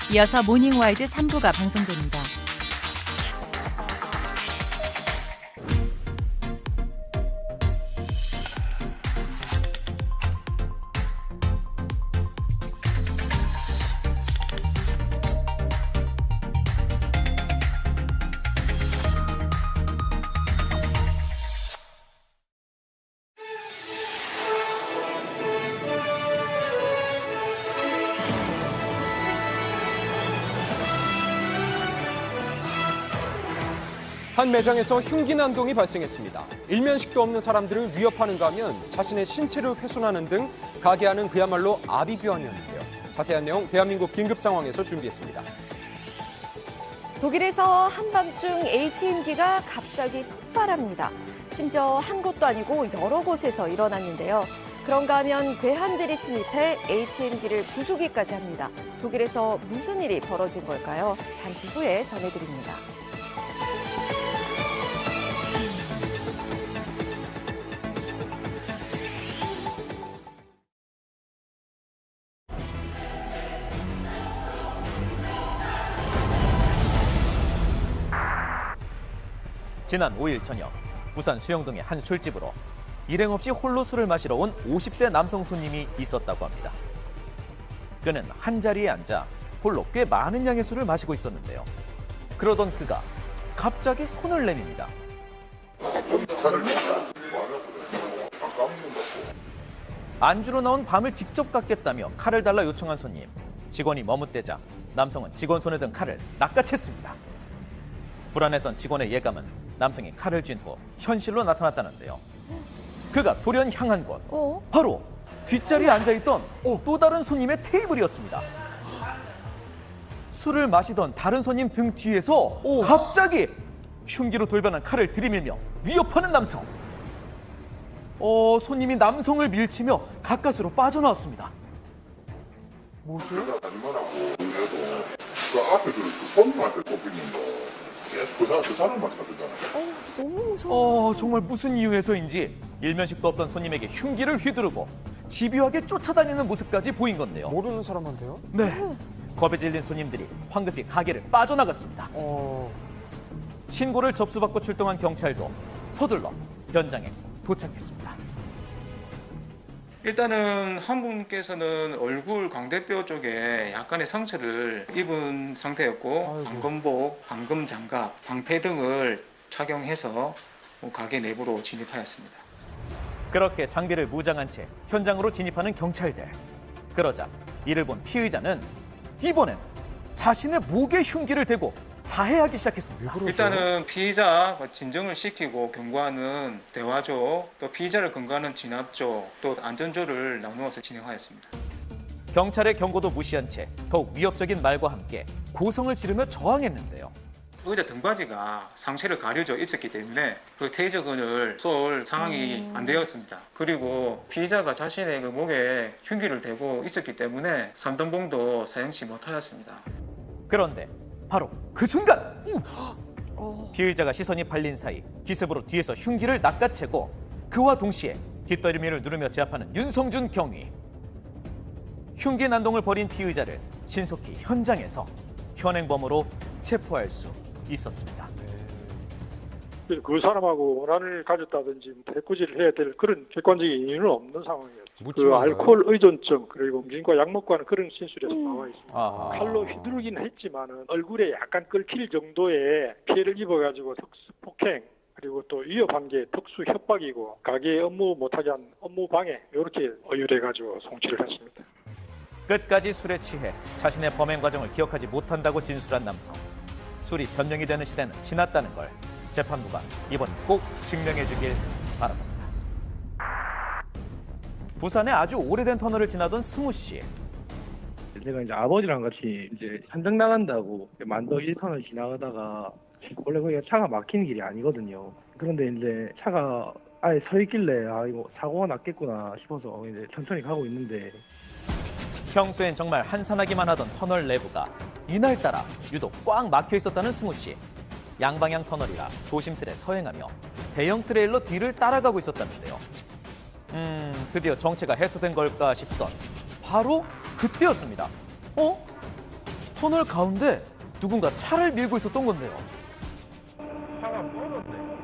이어서 모닝와이드 3부가 방송됩니다. 한 매장에서 흉기 난동이 발생했습니다. 일면식도 없는 사람들을 위협하는가 하면 자신의 신체를 훼손하는 등 가게 안은 그야말로 아비규환이었는데요. 자세한 내용 대한민국 긴급 상황에서 준비했습니다. 독일에서 한밤중 ATM기가 갑자기 폭발합니다. 심지어 한 곳도 아니고 여러 곳에서 일어났는데요. 그런가 하면 괴한들이 침입해 ATM기를 부수기까지 합니다. 독일에서 무슨 일이 벌어진 걸까요? 잠시 후에 전해드립니다. 지난 5일 저녁 부산 수영동의 한 술집으로 일행 없이 홀로 술을 마시러 온 50대 남성 손님이 있었다고 합니다. 그는 한 자리에 앉아 홀로 꽤 많은 양의 술을 마시고 있었는데요. 그러던 그가 갑자기 손을 내밉니다. 안주로 나온 밤을 직접 깎겠다며 칼을 달라 요청한 손님. 직원이 머뭇대자 남성은 직원 손에 든 칼을 낚아챘습니다. 불안했던 직원의 예감은 남성이 칼을 쥔 후 현실로 나타났다는데요. 그가 돌연 향한 곳, 바로 뒷자리에 앉아있던 또 다른 손님의 테이블이었습니다. 술을 마시던 다른 손님 등 뒤에서 갑자기 흉기로 돌변한 칼을 들이밀며 위협하는 남성. 손님이 남성을 밀치며 가까스로 빠져나왔습니다. 뭐죠? 아니면하고 그래도 그 앞에 그 손님한테 꼽히는 거 계속 그 사람한테 가잖아요. 너무 무서워. 정말 무슨 이유에서인지 일면식도 없던 손님에게 흉기를 휘두르고 집요하게 쫓아다니는 모습까지 보인 건데요. 모르는 사람한테요? 네. 겁에 질린 손님들이 황급히 가게를 빠져나갔습니다. 신고를 접수받고 출동한 경찰도 서둘러 현장에 도착했습니다. 일단은 한 분께서는 얼굴 광대뼈 쪽에 약간의 상처를 입은 상태였고 방검복, 방검장갑, 방패 등을 착용해서 가게 내부로 진입하였습니다. 그렇게 장비를 무장한 채 현장으로 진입하는 경찰들. 그러자 이를 본 피의자는 이번엔 자신의 목에 흉기를 대고 자해하기 시작했습니다. 일단은 피의자 진정을 시키고 경고하는 대화조, 또 피의자를 근거하는 진압조, 또 안전조를 나누어서 진행하였습니다. 경찰의 경고도 무시한 채 더욱 위협적인 말과 함께 고성을 지르며 저항했는데요. 의자 등받이가 상체를 가려져 있었기 때문에 그 테이저건을 쏠 상황이 안 되었습니다. 그리고 피의자가 자신의 그 목에 흉기를 대고 있었기 때문에 삼등봉도 사용치 못하였습니다. 그런데 바로 그 순간 피의자가 시선이 팔린 사이 기습으로 뒤에서 흉기를 낚아채고 그와 동시에 뒷덜미를 누르며 제압하는 윤성준 경위. 흉기 난동을 벌인 피의자를 신속히 현장에서 현행범으로 체포할 수 있었습니다. 그 사람하고 원한을 가졌다든지 해코지를 해야 될 그런 객관적인 이유는 없는 상황이었죠. 그 알코올 의존증 그리고 음식과 약 먹고 하는 그런 진술에서 나와 있습니다. 칼로 휘두르긴 했지만은 얼굴에 약간 끓길 정도의 피해를 입어가지고 특수 폭행 그리고 또 위협한 게 특수 협박이고 가게 업무 못하게 한 업무 방해 이렇게 의율해가지고 송치를 했습니다. 끝까지 술에 취해 자신의 범행 과정을 기억하지 못한다고 진술한 남성. 술이 변명이 되는 시대는 지났다는 걸 재판부가 이번 꼭 증명해 주길 바랍니다. 부산의 아주 오래된 터널을 지나던 승우 씨. 제가 이제 아버지랑 같이 이제 산정 나간다고 만덕 1터널 지나가다가 원래 거기가 차가 막히는 길이 아니거든요. 그런데 이제 차가 아예 서 있길래 이거 사고가 났겠구나 싶어서 이제 천천히 가고 있는데 평소엔 정말 한산하기만 하던 터널 내부가 이날따라 유독 꽉 막혀 있었다는 승우 씨. 양방향 터널이라 조심스레 서행하며 대형 트레일러 뒤를 따라가고 있었다는데요. 드디어 정체가 해소된 걸까 싶던 바로 그때였습니다. 터널 가운데 누군가 차를 밀고 있었던 건데요.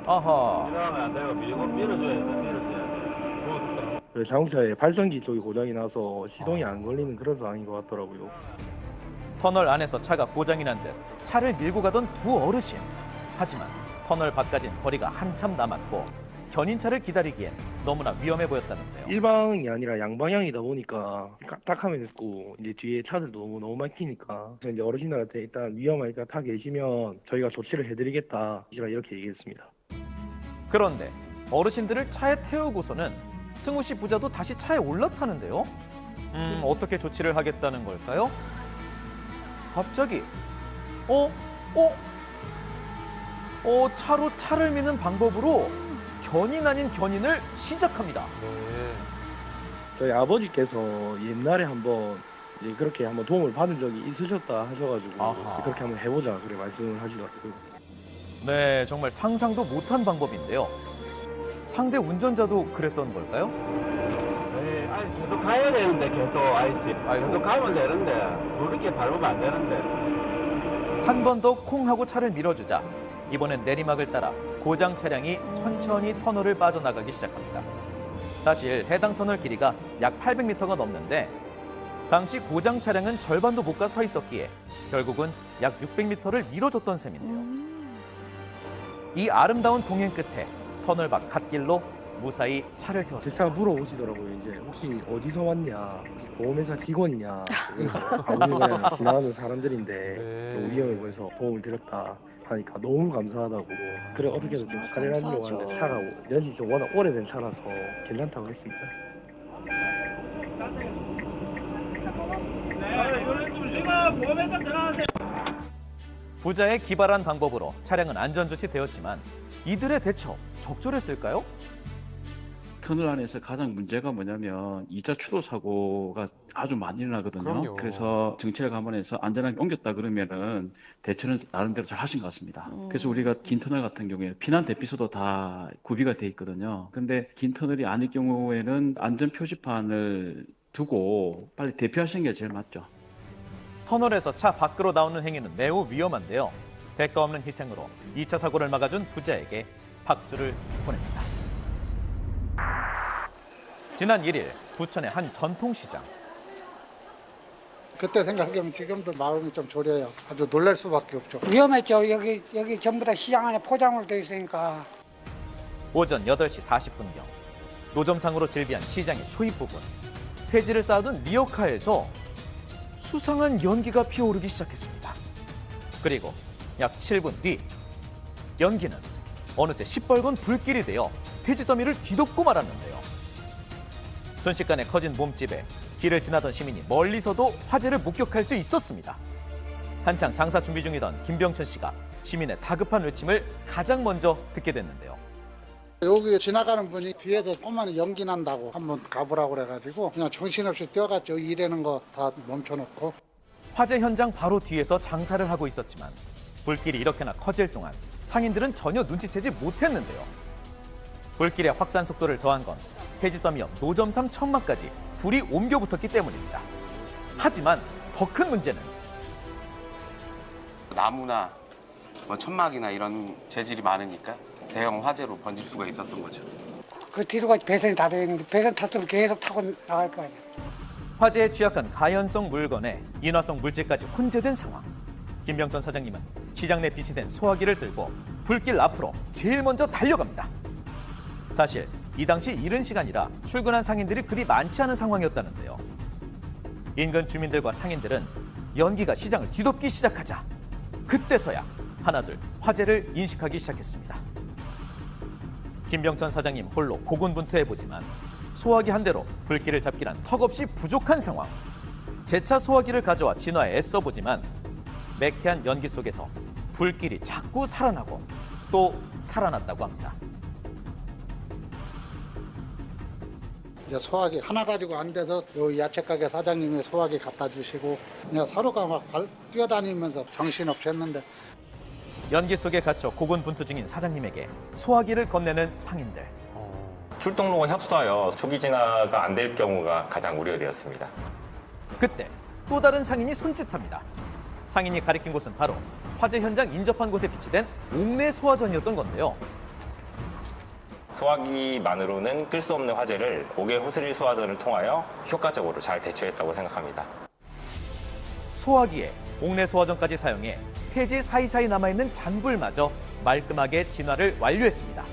아하. 그 자동차의 발전기 쪽이 고장이 나서 시동이 안 걸리는 그런 상황인 것 같더라고요. 터널 안에서 차가 고장이 난 듯 차를 밀고 가던 두 어르신. 하지만 터널 밖까진 거리가 한참 남았고 견인차를 기다리기엔 너무나 위험해 보였다는데요. 일방이 아니라 양방향이다 보니까 까딱하면 있고 이제 뒤에 차들도 너무 막히니까 그래서 이제 어르신들한테 일단 위험하니까 타 계시면 저희가 조치를 해드리겠다 이렇게 얘기했습니다. 그런데 어르신들을 차에 태우고서는 승우 씨 부자도 다시 차에 올라타는데요. 어떻게 조치를 하겠다는 걸까요? 갑자기 차로 차를 미는 방법으로 견인 아닌 견인을 시작합니다. 저희 아버지께서 옛날에 한번 이제 그렇게 한번 도움을 받은 적이 있으셨다 하셔가지고 아하. 그렇게 한번 해보자 그래 말씀을 하시더라고요. 네, 정말 상상도 못한 방법인데요. 상대 운전자도 그랬던 걸까요? 네, 아니 계속 가야 되는데 아이고. 계속 가면 되는데 그렇게 밟으면 안 되는데. 한 번 더 콩 하고 차를 밀어주자 이번엔 내리막을 따라 고장 차량이 천천히 터널을 빠져나가기 시작합니다. 사실 해당 터널 길이가 약 800m가 넘는데 당시 고장 차량은 절반도 못 가 서 있었기에 결국은 약 600m를 미뤄줬던 셈인데요. 이 아름다운 동행 끝에 터널 밖 갓길로 무사히 차를 제 세웠습니다. 차가 물어보시더라고요. 이제 혹시 어디서 왔냐, 보험회사 직원이냐. 그래서 아무리 그냥 지나가는 사람들인데 너무 위험해 보여서 도움을 드렸다 하니까 너무 감사하다고. 그래 어떻게든 좀 차를 하려고 하는데 차가 연식이 좀 워낙 오래된 차라서 괜찮다고 했습니다. 부자의 기발한 방법으로 차량은 안전조치되었지만 이들의 대처 적절했을까요? 터널 안에서 가장 문제가 뭐냐면 2차 추돌 사고가 아주 많이 일어나거든요. 그럼요. 그래서 정체를 감안해서 안전하게 옮겼다 그러면은 대처는 나름대로 잘 하신 것 같습니다. 그래서 우리가 긴 터널 같은 경우에는 피난 대피소도 다 구비가 돼 있거든요. 근데 긴 터널이 아닐 경우에는 안전 표지판을 두고 빨리 대피하시는 게 제일 맞죠. 터널에서 차 밖으로 나오는 행위는 매우 위험한데요. 대가 없는 희생으로 2차 사고를 막아준 부자에게 박수를 보냅니다. 지난 1일 부천의 한 전통시장. 그때 생각하면 지금도 마음이 좀 졸여요. 아주 놀랄 수밖에 없죠. 위험했죠. 여기 전부 다 시장 안에 포장으로 돼 있으니까. 오전 8시 40분경 노점상으로 즐비한 시장의 초입 부분. 폐지를 쌓아둔 리어카에서 수상한 연기가 피어오르기 시작했습니다. 그리고 약 7분 뒤 연기는 어느새 시뻘건 불길이 되어 폐지 더미를 뒤덮고 말았는데요. 순식간에 커진 몸집에 길을 지나던 시민이 멀리서도 화재를 목격할 수 있었습니다. 한창 장사 준비 중이던 김병천 씨가 시민의 다급한 외침을 가장 먼저 듣게 됐는데요. 여기 지나가는 분이 뒤에서 조그만 연기 난다고 한번 가보라고 그래가지고 그냥 정신없이 뛰어갔죠. 일하는 거 다 멈춰놓고. 화재 현장 바로 뒤에서 장사를 하고 있었지만 불길이 이렇게나 커질 동안 상인들은 전혀 눈치채지 못했는데요. 불길의 확산 속도를 더한 건 폐지 더미 옆 노점상 천막까지 불이 옮겨 붙었기 때문입니다. 하지만 더 큰 문제는 나무나 천막이나 이런 재질이 많으니까 대형 화재로 번질 수가 있었던 거죠. 그 뒤로가 배선이 다 되어 있는데 배선 탔으면 계속 타고 나갈 거 아니야. 화재에 취약한 가연성 물건에 인화성 물질까지 혼재된 상황. 김병천 사장님은 시장 내 비치된 소화기를 들고 불길 앞으로 제일 먼저 달려갑니다. 사실 이 당시 이른 시간이라 출근한 상인들이 그리 많지 않은 상황이었다는데요. 인근 주민들과 상인들은 연기가 시장을 뒤덮기 시작하자 그때서야 하나둘 화재를 인식하기 시작했습니다. 김병천 사장님 홀로 고군분투해보지만 소화기 한 대로 불길을 잡기란 턱없이 부족한 상황. 재차 소화기를 가져와 진화에 애써보지만 매캐한 연기 속에서 불길이 자꾸 살아나고 또 살아났다고 합니다. 이제 소화기 하나 가지고 안 돼서 요 야채 가게 사장님이 소화기 갖다 주시고 그냥 서로가 막 뛰어다니면서 정신없이 했는데. 연기 속에 갇혀 고군분투 중인 사장님에게 소화기를 건네는 상인들. 출동로가 협소하여 초기 진화가 안 될 경우가 가장 우려되었습니다. 그때 또 다른 상인이 손짓합니다. 상인이 가리킨 곳은 바로 화재 현장 인접한 곳에 비치된 옥내 소화전이었던 건데요. 소화기만으로는 끌 수 없는 화재를 옥외 호스릴 소화전을 통하여 효과적으로 잘 대처했다고 생각합니다. 소화기에 옥내 소화전까지 사용해 폐지 사이사이 남아있는 잔불마저 말끔하게 진화를 완료했습니다.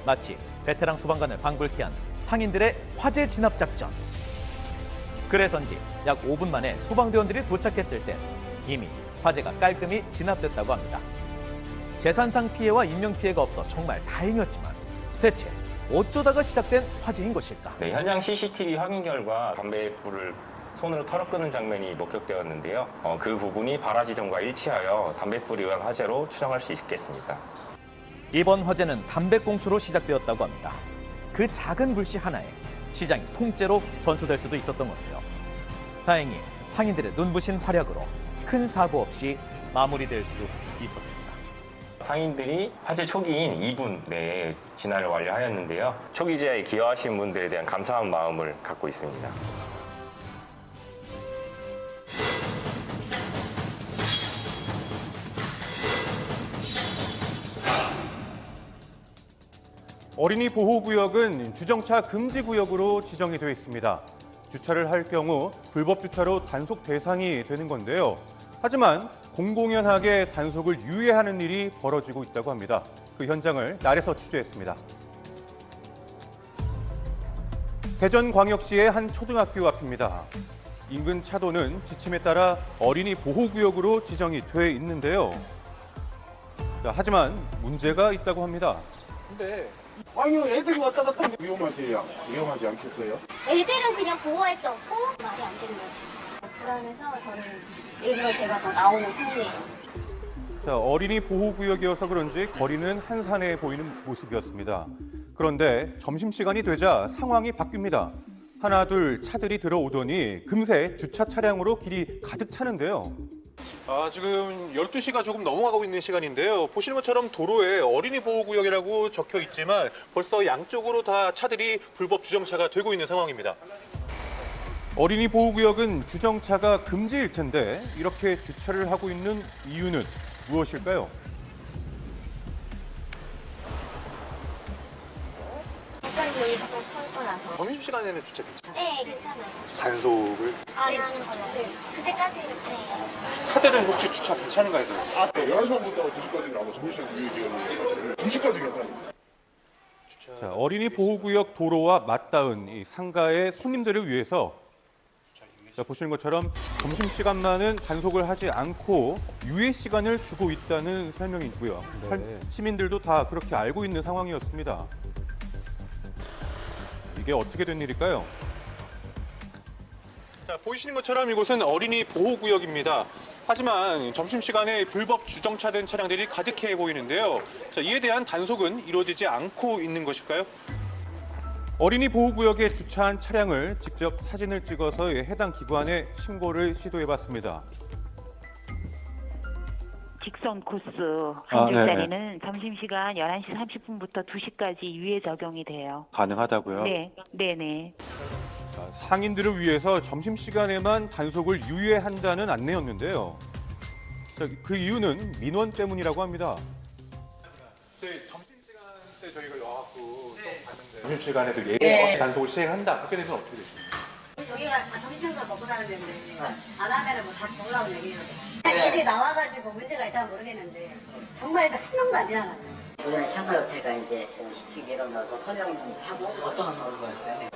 마치 베테랑 소방관을 방불케 한 상인들의 화재 진압 작전. 그래서인지 약 5분 만에 소방대원들이 도착했을 땐 이미 화재가 깔끔히 진압됐다고 합니다. 재산상 피해와 인명피해가 없어 정말 다행이었지만 대체 어쩌다가 시작된 화재인 것일까? 네, 현장 CCTV 확인 결과 담뱃불을 손으로 털어 끄는 장면이 목격되었는데요. 그 부분이 발화 지점과 일치하여 담뱃불에 의한 화재로 추정할 수 있겠습니다. 이번 화재는 담배꽁초로 시작되었다고 합니다. 그 작은 불씨 하나에 시장이 통째로 전수될 수도 있었던 건데요. 다행히 상인들의 눈부신 활약으로 큰 사고 없이 마무리될 수 있었습니다. 상인들이 화재 초기인 2분 내에 진화를 완료하였는데요. 초기제에 기여하신 분들에 대한 감사한 마음을 갖고 있습니다. 어린이 보호구역은 주정차 금지구역으로 지정이 되어 있습니다. 주차를 할 경우 불법 주차로 단속 대상이 되는 건데요. 하지만 공공연하게 단속을 유예하는 일이 벌어지고 있다고 합니다. 그 현장을 날에서 취재했습니다. 대전광역시의 한 초등학교 앞입니다. 인근 차도는 지침에 따라 어린이 보호구역으로 지정이 돼 있는데요. 하지만 문제가 있다고 합니다. 근데 아니요, 애들이 왔다 갔다 하면 위험하지 않겠어요? 애들은 그냥 보호할 수 없고 말이 안 되는 거죠. 불안해서 저는 일부러 제가 더 나오는 편이에요. 자, 어린이 보호구역이어서 그런지 거리는 한산해 보이는 모습이었습니다. 그런데 점심시간이 되자 상황이 바뀝니다. 하나 둘 차들이 들어오더니 금세 주차 차량으로 길이 가득 차는데요. 지금 12시가 조금 넘어가고 있는 시간인데요. 보시는 것처럼 도로에 어린이 보호구역이라고 적혀 있지만 벌써 양쪽으로 다 차들이 불법 주정차가 되고 있는 상황입니다. 어린이 보호구역은 주정차가 금지일 텐데 이렇게 주차를 하고 있는 이유는 무엇일까요? 점심시간에는 주차 괜찮아요? 네, 괜찮아요. 단속을? 안 하는 걸로. 그때까지는 네. 차들은 혹시 주차 괜찮은가요? 11시간부터 2시까지는 아마 점심시간 유예기간이에요. 2시까지 괜찮으세요? 자, 어린이 보호구역 도로와 맞닿은 이 상가의 손님들을 위해서 자, 보시는 것처럼 점심시간만은 단속을 하지 않고 유예 시간을 주고 있다는 설명이고요. 네. 시민들도 다 그렇게 알고 있는 상황이었습니다. 이게 어떻게 된 일일까요? 자, 보이시는 것처럼 이곳은 어린이 보호구역입니다. 하지만 점심시간에 불법 주정차된 차량들이 가득해 보이는데요. 자, 이에 대한 단속은 이루어지지 않고 있는 것일까요? 어린이 보호구역에 주차한 차량을 직접 사진을 찍어서 해당 기관에 신고를 시도해봤습니다. 직선 코스 한 줄짜리는 점심시간 11시 30분부터 2시까지 유예 적용이 돼요. 가능하다고요? 네, 네네. 자, 상인들을 위해서 점심시간에만 단속을 유예한다는 안내였는데요. 자, 그 이유는 민원 때문이라고 합니다. 점심시간 때 저희가 와갖고 좀 봤는데 점심시간에도 예외 없이 단속을 시행한다. 그렇게 되면 어떻게 되십니까? 여기가 점심시간 먹고 사는 데인데 안 하면은 뭐 다 죽으려고 얘기해요. 애들이 나와가지고 문제가 있다면 모르겠는데 정말 애들 한 명도 안 지나가요. 오늘 상가협회가 이제 시청 밀어넣어서 설명 좀 하고 어떤 거가 있어요?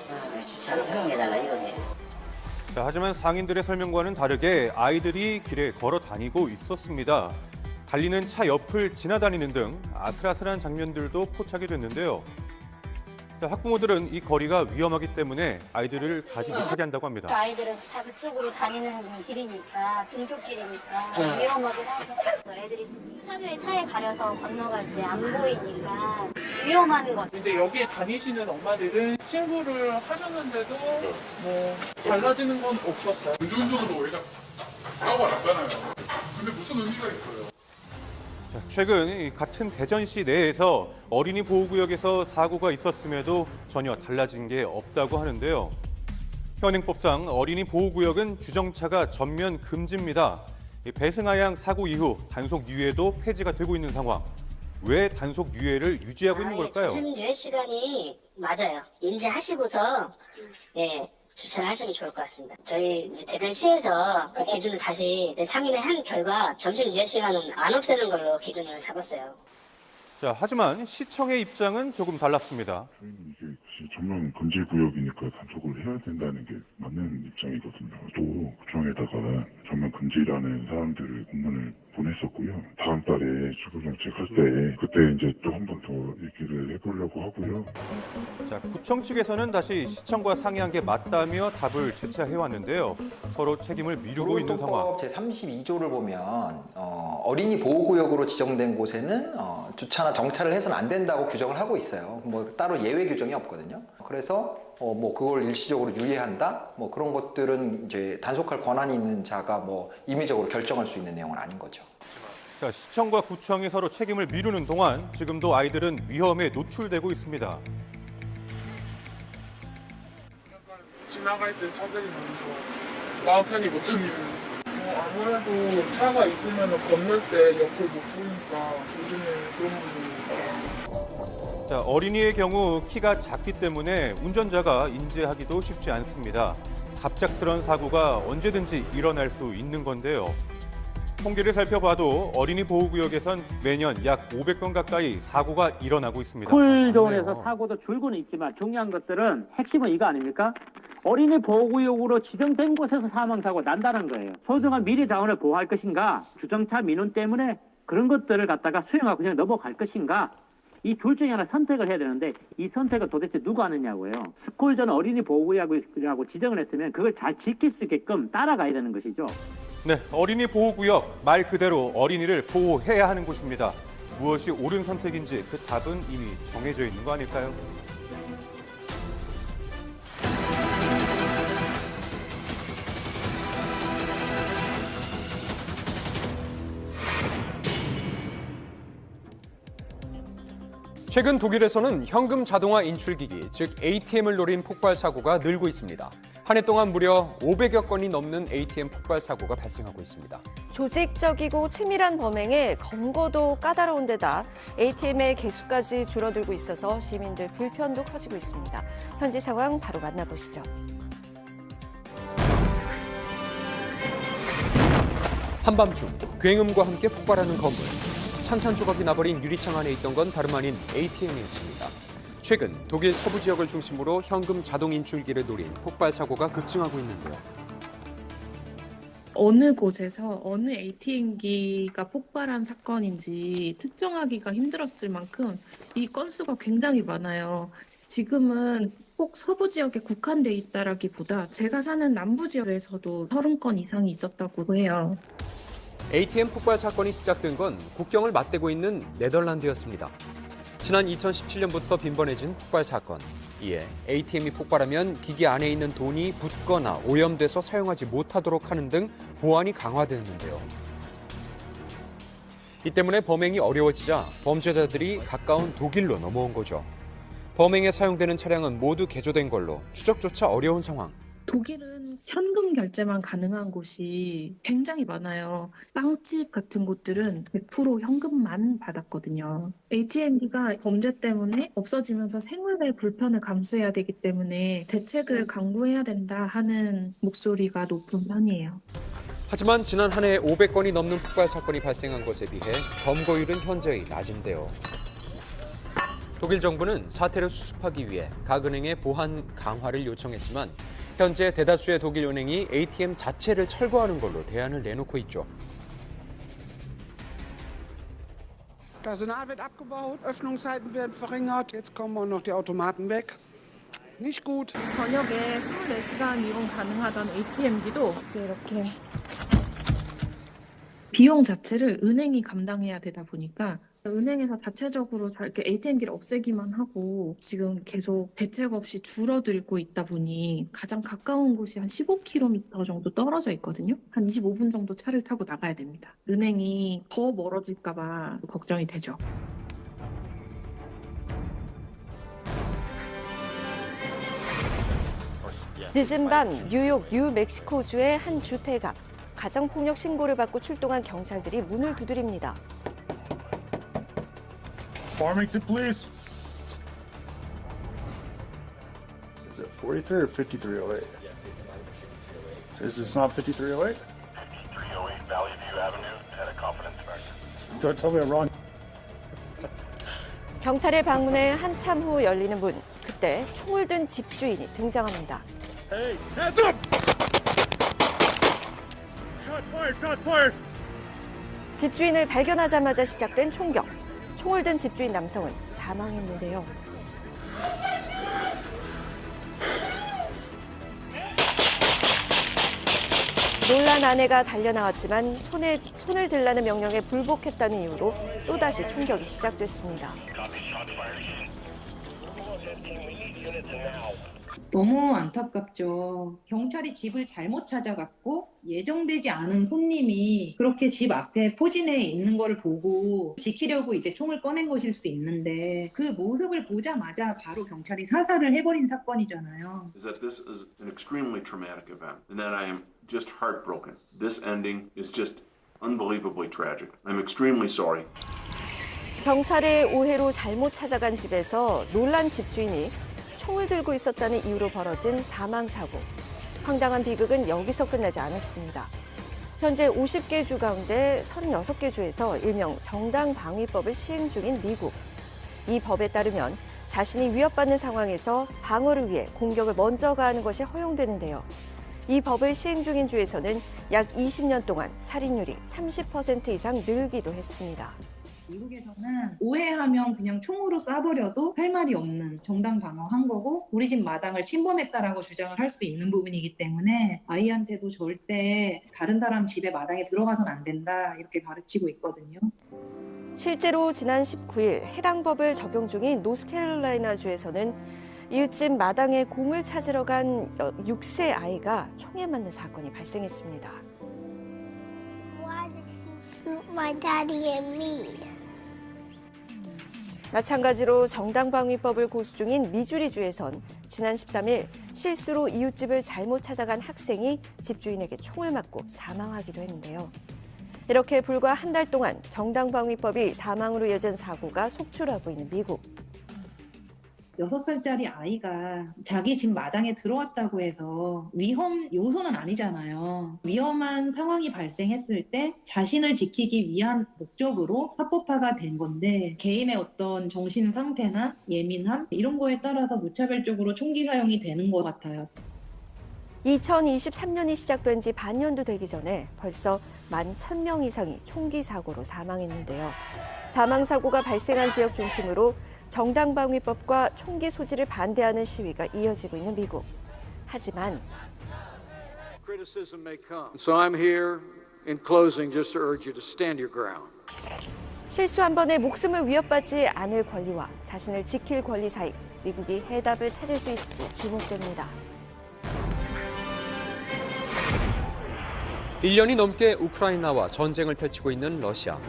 주차를 허용해달라 이거네요. 자, 하지만 상인들의 설명과는 다르게 아이들이 길에 걸어 다니고 있었습니다. 달리는 차 옆을 지나다니는 등 아슬아슬한 장면들도 포착이 됐는데요. 자, 학부모들은 이 거리가 위험하기 때문에 아이들을 가지 못하게 한다고 합니다. 아이들은 다 그쪽으로 다니는 길이니까 등굣길이니까 위험하긴 하죠. 애들이 차에 가려서 건너갈 때 안 보이니까 위험한 것. 이제 여기에 다니시는 엄마들은 신고를 하셨는데도 뭐 달라지는 건 없었어요. 운전적으로 애가 사고가 났잖아요. 근데 무슨 의미가 있어요? 자, 최근 같은 대전시 내에서 어린이 보호구역에서 사고가 있었음에도 전혀 달라진 게 없다고 하는데요. 현행법상 어린이 보호구역은 주정차가 전면 금지입니다. 이 배승하양 사고 이후 단속 유예도 폐지가 되고 있는 상황. 왜 단속 유예를 유지하고 있는 걸까요? 단속 유예 시간이 맞아요. 인지하시고서 주차를 하시면 좋을 것 같습니다. 저희 이제 대전시에서 그 기준을 다시 상의를 한 결과 점심 유예 시간은 안 없애는 걸로 기준을 잡았어요. 자, 하지만 시청의 입장은 조금 달랐습니다. 이게 전면 금지 구역이니까 단속을 해야 된다는 게 맞는 입장이거든요. 또 구청에다가 전면 금지라는 사항들을 공문을 보냈었고요. 다음 달에 출구 정책할 때 그때 이제 또 한 번 더 얘기를 해보려고 하고요. 자, 구청 측에서는 다시 시청과 상의한 게 맞다며 답을 재차해왔는데요. 서로 책임을 미루고 있는 상황. 제32조를 보면 어린이 보호구역으로 지정된 곳에는 주차나 정차를 해서는 안 된다고 규정을 하고 있어요. 뭐 따로 예외 규정이 없거든요. 그래서 뭐 그걸 일시적으로 유예한다. 뭐 그런 것들은 이제 단속할 권한이 있는 자가 뭐 임의적으로 결정할 수 있는 내용은 아닌 거죠. 자, 시청과 구청이 서로 책임을 미루는 동안 지금도 아이들은 위험에 노출되고 있습니다. 지나갈 때 차들이 먼저 마음 편히 못 하기는 아무래도 차가 있으면 건널 때 옆을 못 보니까 요즘에 그런 부분이 자, 어린이의 경우 키가 작기 때문에 운전자가 인지하기도 쉽지 않습니다. 갑작스런 사고가 언제든지 일어날 수 있는 건데요. 통계를 살펴봐도 어린이 보호구역에선 매년 약 500건 가까이 사고가 일어나고 있습니다. 쿨존에서 사고도 줄고는 있지만 중요한 것들은 핵심은 이거 아닙니까? 어린이 보호구역으로 지정된 곳에서 사망사고 난다는 거예요. 소중한 미래 자원을 보호할 것인가? 주정차 민원 때문에 그런 것들을 갖다가 수용하고 그냥 넘어갈 것인가? 이 둘 중에 하나 선택을 해야 되는데 이 선택을 도대체 누가 하느냐고요. 스쿨존 어린이 보호구역이라고 지정을 했으면 그걸 잘 지킬 수 있게끔 따라가야 되는 것이죠. 네, 어린이 보호구역, 말 그대로 어린이를 보호해야 하는 곳입니다. 무엇이 옳은 선택인지 그 답은 이미 정해져 있는 거 아닐까요? 최근 독일에서는 현금 자동화 인출기기, 즉 ATM을 노린 폭발 사고가 늘고 있습니다. 한 해 동안 무려 500여 건이 넘는 ATM 폭발 사고가 발생하고 있습니다. 조직적이고 치밀한 범행에 검거도 까다로운 데다 ATM의 개수까지 줄어들고 있어서 시민들 불편도 커지고 있습니다. 현지 상황 바로 만나보시죠. 한밤중 굉음과 함께 폭발하는 건물. 산산조각이 나버린 유리창 안에 있던 건 다름 아닌 ATM이었습니다. 최근 독일 서부 지역을 중심으로 현금 자동 인출기를 노린 폭발 사고가 급증하고 있는데요. 어느 곳에서 어느 ATM기가 폭발한 사건인지 특정하기가 힘들었을 만큼 이 건수가 굉장히 많아요. 지금은 꼭 서부 지역에 국한돼 있다라기보다 제가 사는 남부 지역에서도 30건 이상이 있었다고 해요. ATM 폭발 사건이 시작된 건 국경을 맞대고 있는 네덜란드였습니다. 지난 2017년부터 빈번해진 폭발 사건. 이에 ATM이 폭발하면 기기 안에 있는 돈이 붓거나 오염돼서 사용하지 못하도록 하는 등 보안이 강화되었는데요. 이 때문에 범행이 어려워지자 범죄자들이 가까운 독일로 넘어온 거죠. 범행에 사용되는 차량은 모두 개조된 걸로 추적조차 어려운 상황. 독일은 현금 결제만 가능한 곳이 굉장히 많아요. 빵집 같은 곳들은 100% 현금만 받았거든요. ATM기가 범죄 때문에 없어지면서 생활의 불편을 감수해야 되기 때문에 대책을 강구해야 된다 하는 목소리가 높은 편이에요. 하지만 지난 한 해 500건이 넘는 폭발 사건이 발생한 것에 비해 검거율은 현저히 낮은데요. 독일 정부는 사태를 수습하기 위해 각 은행의 보안 강화를 요청했지만 현재 대다수의 독일 은행이 ATM 자체를 철거하는 걸로 대안을 내놓고 있죠. Personal wird abgebaut, Öffnungszeiten werden verringert, jetzt kommen auch noch die Automaten weg. Nicht gut. 저녁에 24시간 이용 가능하던 ATM기도 이렇게 비용 자체를 은행이 감당해야 되다 보니까 은행에서 자체적으로 이렇게 ATM기를 없애기만 하고 지금 계속 대책 없이 줄어들고 있다 보니 가장 가까운 곳이 한 15km 정도 떨어져 있거든요. 한 25분 정도 차를 타고 나가야 됩니다. 은행이 더 멀어질까 봐 걱정이 되죠. 늦은 밤 뉴욕 뉴멕시코주의 한 주택 앞. 가정폭력 신고를 받고 출동한 경찰들이 문을 두드립니다. Farmington, please. Is it 43 or 5308? Is this not 5308? 5308 Valley View Avenue, had a confidence factor. Don't tell me I'm wrong. 경찰의 방문에 한참 후 열리는 문. 그때 총을 든 집주인이 등장합니다. Hey, hands up! Shots fired, shots fired! 집주인을 발견하자마자 시작된 총격. 총을 든 집주인 남성은 사망했는데요. 놀란 아내가 달려나왔지만 손을 들라는 명령에 불복했다는 이유로 또다시 총격이 시작됐습니다. 너무 안타깝죠. 경찰이 집을 잘못 찾아갔고 예정되지 않은 손님이 그렇게 집 앞에 포진해 있는 걸 보고 지키려고 이제 총을 꺼낸 것일 수 있는데 그 모습을 보자마자 바로 경찰이 사살을 해버린 사건이잖아요. Is that this is an extremely traumatic event, and that I am just heartbroken. This ending is just unbelievably tragic. I'm extremely sorry. 경찰의 오해로 잘못 찾아간 집에서 놀란 집주인이 총을 들고 있었다는 이유로 벌어진 사망사고. 황당한 비극은 여기서 끝나지 않았습니다. 현재 50개 주 가운데 36개 주에서 일명 정당방위법을 시행 중인 미국. 이 법에 따르면 자신이 위협받는 상황에서 방어를 위해 공격을 먼저 가하는 것이 허용되는데요. 이 법을 시행 중인 주에서는 약 20년 동안 살인율이 30% 이상 늘기도 했습니다. 미국에서는 오해하면 그냥 총으로 쏴버려도 할 말이 없는 정당 방어한 거고 우리 집 마당을 침범했다라고 주장을 할 수 있는 부분이기 때문에 아이한테도 절대 다른 사람 집에 마당에 들어가선 안 된다 이렇게 가르치고 있거든요. 실제로 지난 19일 해당 법을 적용 중인 노스캐롤라이나주에서는 이웃집 마당에 공을 찾으러 간 6세 아이가 총에 맞는 사건이 발생했습니다. Why did he shoot my daddy and me? 마찬가지로 정당방위법을 고수 중인 미주리주에선 지난 13일 실수로 이웃집을 잘못 찾아간 학생이 집주인에게 총을 맞고 사망하기도 했는데요. 이렇게 불과 한 달 동안 정당방위법이 사망으로 이어진 사고가 속출하고 있는 미국. 6살짜리 아이가 자기 집 마당에 들어왔다고 해서 위험 요소는 아니잖아요. 위험한 상황이 발생했을 때 자신을 지키기 위한 목적으로 합법화가 된 건데 개인의 어떤 정신 상태나 예민함 이런 거에 따라서 무차별적으로 총기 사용이 되는 것 같아요. 2023년이 시작된 지 반년도 되기 전에 벌써 11,000명 이상이 총기 사고로 사망했는데요. 사망사고가 발생한 지역 중심으로 정당방위법과 총기 소지를 반대하는 시위가 이어지고 있는 미국. 하지만 Criticism may come. So I'm here in closing just to urge you to stand your ground. 실수 한 번에 목숨을 위협받지 않을 권리와 자신을 지킬 권리 사이 미국이 해답을 찾을 수 있을지 주목됩니다. 1년이 넘게 우크라이나와 전쟁을 펼치고 있는 러시아.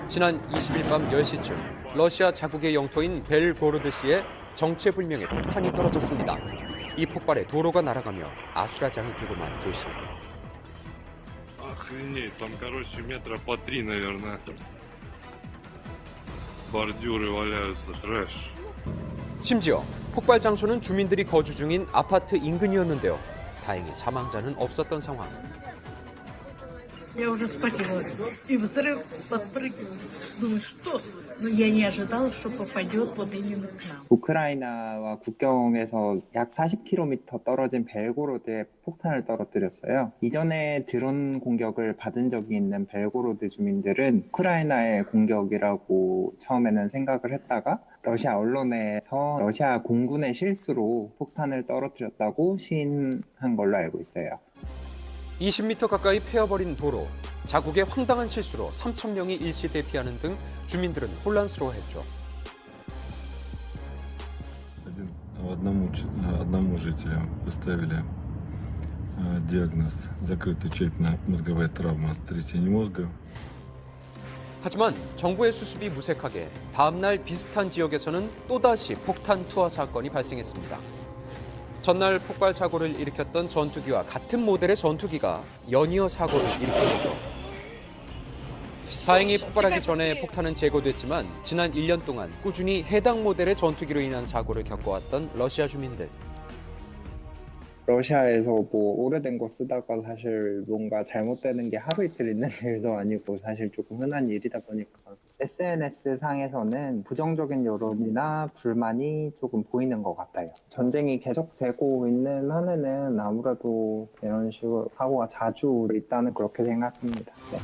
지난 20일 밤 10시쯤 러시아 자국의 영토인 벨고로드시에 정체불명의 폭탄이 떨어졌습니다. 이 폭발에 도로가 날아가며 아수라장이 되고 만 도시. Охренеть, там, короче, метра по 3, наверное. Бордюры валяются, трэш. 심지어 폭발 장소는 주민들이 거주 중인 아파트 인근이었는데요. 다행히 사망자는 없었던 상황. Я уже вспотела. И взрыв подпрыгнул. Думаю, что? Но я не ожидала, что попадет вот именно к нам. 우크라이나와 국경에서 약 40km 떨어진 벨고로드에 폭탄을 떨어뜨렸어요. 이전에 드론 공격을 받은 적이 있는 벨고로드 주민들은 우크라이나의 공격이라고 처음에는 생각을 했다가 러시아 언론에서 러시아 공군의 실수로 폭탄을 떨어뜨렸다고 시인한 걸로 알고 있어요. 20m 가까이 패여버린 도로, 자국의 황당한 실수로 3,000명이 일시 대피하는 등 주민들은 혼란스러워했죠. Одному жителю поставили диагноз закрытая черепно-мозговая травма, сотрясение мозга. 하지만 정부의 수습이 무색하게 다음 날 비슷한 지역에서는 또다시 폭탄 투하 사건이 발생했습니다. 전날 폭발 사고를 일으켰던 전투기와 같은 모델의 전투기가 연이어 사고를 일으킨 거죠. 다행히 폭발하기 전에 폭탄은 제거됐지만 지난 1년 동안 꾸준히 해당 모델의 전투기로 인한 사고를 겪어왔던 러시아 주민들. 러시아에서 뭐 오래된 거 쓰다가 사실 뭔가 잘못되는 게 하루 이틀 있는 일도 아니고 사실 조금 흔한 일이다 보니까 SNS 상에서는 부정적인 여론이나 불만이 조금 보이는 것 같아요. 전쟁이 계속되고 있는 한에는 아무래도 이런 식으로 사고가 자주 있다는 그렇게 생각합니다. 네.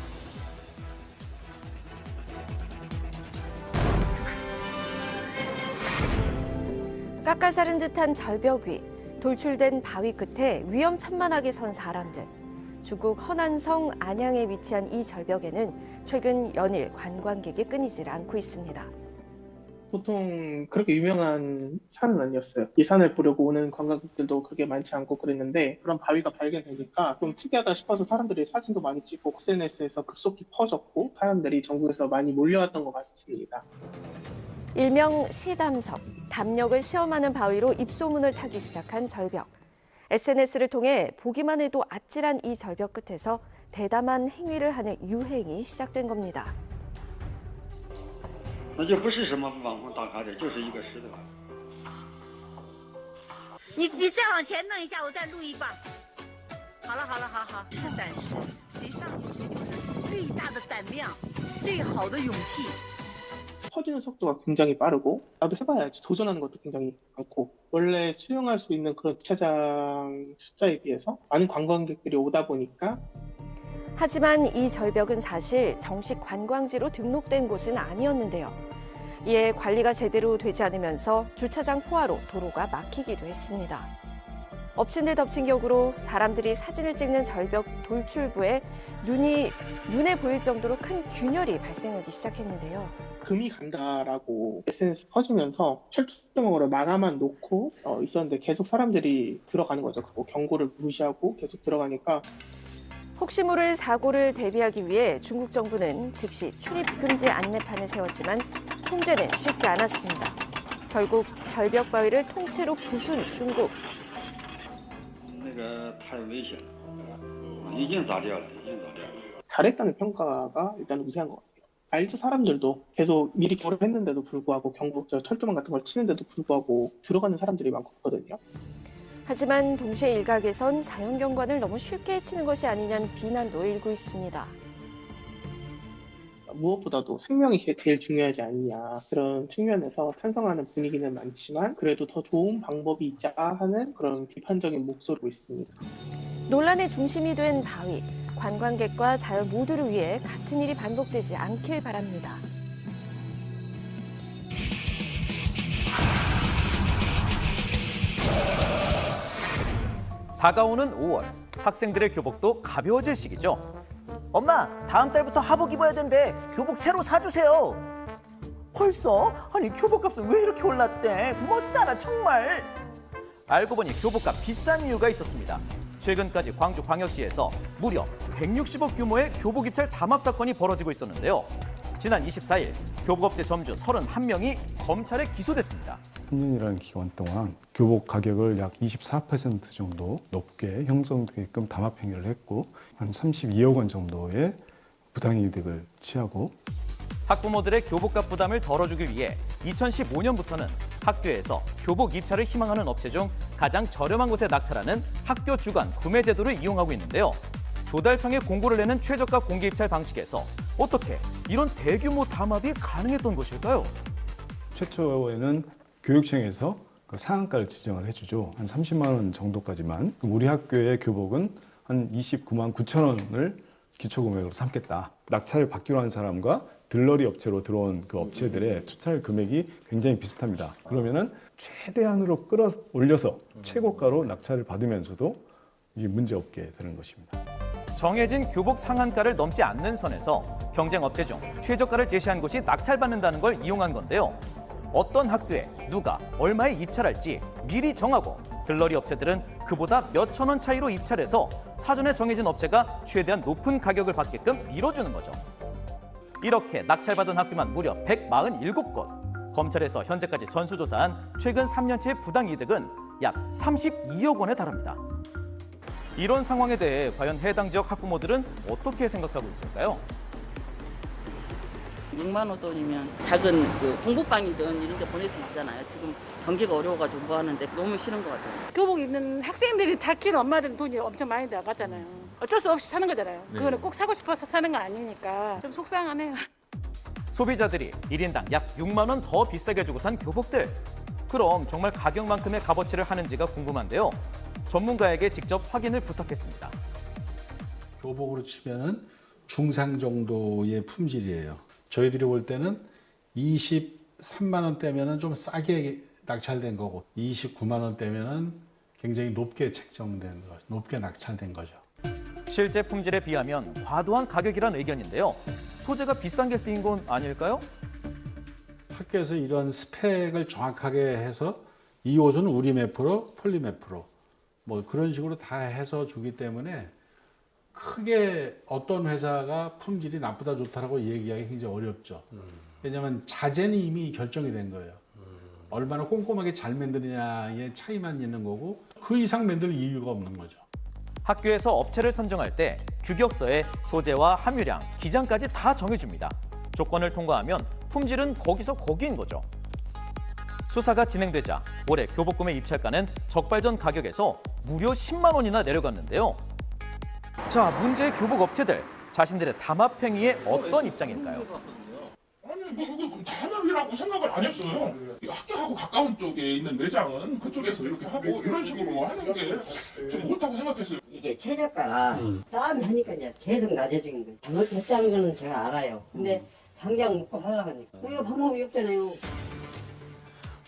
깎아자른 듯한 절벽 위, 돌출된 바위 끝에 위험천만하게 선 사람들. 중국 허난성 안양에 위치한 이 절벽에는 최근 연일 관광객이 끊이질 않고 있습니다. 보통 그렇게 유명한 산은 아니었어요. 이 산을 보려고 오는 관광객들도 그렇게 많지 않고 그랬는데 그런 바위가 발견되니까 좀 특이하다 싶어서 사람들이 사진도 많이 찍고 SNS에서 급속히 퍼졌고 사람들이 전국에서 많이 몰려왔던 것 같습니다. 일명 시담석, 담력을 시험하는 바위로 입소문을 타기 시작한 절벽. SNS를 통해 보기만 해도 아찔한 이 절벽 끝에서 대담한 행위를 하는 유행이 시작된 겁니다. 那就不是什么网红打卡点，就是一个石头。你再往前弄一下，我再录一把。好了，是胆识，谁上去谁就是最大的胆量，最好的勇气。 퍼지는 속도가 굉장히 빠르고 나도 해봐야지 도전하는 것도 굉장히 많고 원래 수용할 수 있는 그런 주차장 숫자에 비해서 많은 관광객들이 오다 보니까 하지만 이 절벽은 사실 정식 관광지로 등록된 곳은 아니었는데요. 이에 관리가 제대로 되지 않으면서 주차장 포화로 도로가 막히기도 했습니다. 엎친 데 덮친 격으로 사람들이 사진을 찍는 절벽 돌출부에 눈에 보일 정도로 큰 균열이 발생하기 시작했는데요. 금이 간다라고 SNS 퍼지면서 철조망으로 막아만 놓고 있었는데 계속 사람들이 들어가는 거죠. 그 경고를 무시하고 계속 들어가니까 혹시 모를 사고를 대비하기 위해 중국 정부는 즉시 출입 금지 안내판을 세웠지만 통제는 쉽지 않았습니다. 결국 절벽 바위를 통째로 부순 중국. 那个太危险了，已经砸掉了。 잘했다는 평가가 일단 우세한 것 같아요. 알죠 사람들도 계속 미리 경고를 했는데도 불구하고 철조망 같은 걸 치는데도 불구하고 들어가는 사람들이 많거든요. 하지만 동시에 일각에선 자연경관을 너무 쉽게 해치는 것이 아니냐는 비난도 일고 있습니다. 무엇보다도 생명이 제일 중요하지 않냐 그런 측면에서 찬성하는 분위기는 많지만 그래도 더 좋은 방법이 있자 하는 그런 비판적인 목소리도 있습니다. 논란의 중심이 된 바위, 관광객과 자연 모두를 위해 같은 일이 반복되지 않길 바랍니다. 다가오는 5월, 학생들의 교복도 가벼워질 시기죠. 엄마, 다음 달부터 하복 입어야 된대. 교복 새로 사주세요. 벌써? 아니, 교복값은 왜 이렇게 올랐대? 못 살아, 정말. 알고 보니 교복값 비싼 이유가 있었습니다. 최근까지 광주광역시에서 무려 160억 규모의 교복 입찰 담합 사건이 벌어지고 있었는데요. 지난 24일 교복업체 점주 31명이 검찰에 기소됐습니다. 3년이라는 기간 동안 교복 가격을 약 24% 정도 높게 형성되게끔 담합 행위를 했고 한 32억 원 정도의 부당이득을 취하고 학부모들의 교복값 부담을 덜어주기 위해 2015년부터는 학교에서 교복 입찰을 희망하는 업체 중 가장 저렴한 곳에 낙찰하는 학교 주관 구매 제도를 이용하고 있는데요. 조달청에 공고를 내는 최저가 공개 입찰 방식에서 어떻게 이런 대규모 담합이 가능했던 것일까요? 최초에는 교육청에서 그 상한가를 지정을 해주죠. 한 30만 원 정도까지만. 우리 학교의 교복은 한 29만 9천 원을 기초금액으로 삼겠다. 낙찰을 받기로 한 사람과 들러리 업체로 들어온 그 업체들의 투찰 금액이 굉장히 비슷합니다. 그러면은 최대한으로 끌어올려서 최고가로 낙찰을 받으면서도 이게 문제없게 되는 것입니다. 정해진 교복 상한가를 넘지 않는 선에서 경쟁 업체 중 최저가를 제시한 곳이 낙찰받는다는 걸 이용한 건데요. 어떤 학교에 누가 얼마에 입찰할지 미리 정하고 들러리 업체들은 그보다 몇천 원 차이로 입찰해서 사전에 정해진 업체가 최대한 높은 가격을 받게끔 밀어주는 거죠. 이렇게 낙찰받은 학교만 무려 147곳. 검찰에서 현재까지 전수조사한 최근 3년치의 부당이득은 약 32억 원에 달합니다. 이런 상황에 대해 과연 해당 지역 학부모들은 어떻게 생각하고 있을까요? 6만 원 돈이면 작은 그 공부방이든 이런 데 보낼 수 있잖아요. 지금 경기가 어려워가지고 뭐 하는데 너무 싫은 것 같아요. 교복 입는 학생들이 다 키우는 엄마들은 돈이 엄청 많이 나가잖아요. 어쩔 수 없이 사는 거잖아요. 그거는 꼭 사고 싶어서 사는 건 아니니까 좀 속상하네요. 소비자들이 1인당 약 6만 원 더 비싸게 주고 산 교복들. 그럼 정말 가격만큼의 값어치를 하는지가 궁금한데요. 전문가에게 직접 확인을 부탁했습니다. 교복으로 치면은 중상 정도의 품질이에요. 저희들이 볼 때는 23만 원대면은 좀 싸게 낙찰된 거고 29만 원대면은 굉장히 높게 책정된 거, 높게 낙찰된 거죠. 실제 품질에 비하면 과도한 가격이란 의견인데요. 소재가 비싼 게 쓰인 건 아닐까요? 학교에서 이런 스펙을 정확하게 해서 이 옷은 우리메프로, 폴리메프로 뭐 그런 식으로 다 해서 주기 때문에 크게 어떤 회사가 품질이 나쁘다 좋다라고 얘기하기 굉장히 어렵죠. 왜냐하면 자재는 이미 결정이 된 거예요. 얼마나 꼼꼼하게 잘 만드느냐의 차이만 있는 거고 그 이상 만들 이유가 없는 거죠. 학교에서 업체를 선정할 때 규격서에 소재와 함유량, 기장까지 다 정해줍니다. 조건을 통과하면 품질은 거기서 거기인 거죠. 수사가 진행되자 올해 교복 구매 입찰가는 적발전 가격에서 무려 10만 원이나 내려갔는데요. 자, 문제의 교복 업체들, 자신들의 담합 행위에 어떤 입장일까요? 아니 뭐 이거 담합이라고 생각을 안 했어요. 학교하고 가까운 쪽에 있는 매장은 그쪽에서 이렇게 하고 이런 식으로 하는 게 좀 옳다고 생각했어요. 이게 최저가가 싸움이 하니까 이제 계속 낮아지는 거예요. 잘못했다는 거는 제가 알아요. 근데 당장 먹고 하려고 하니까 이거 방법이 없잖아요.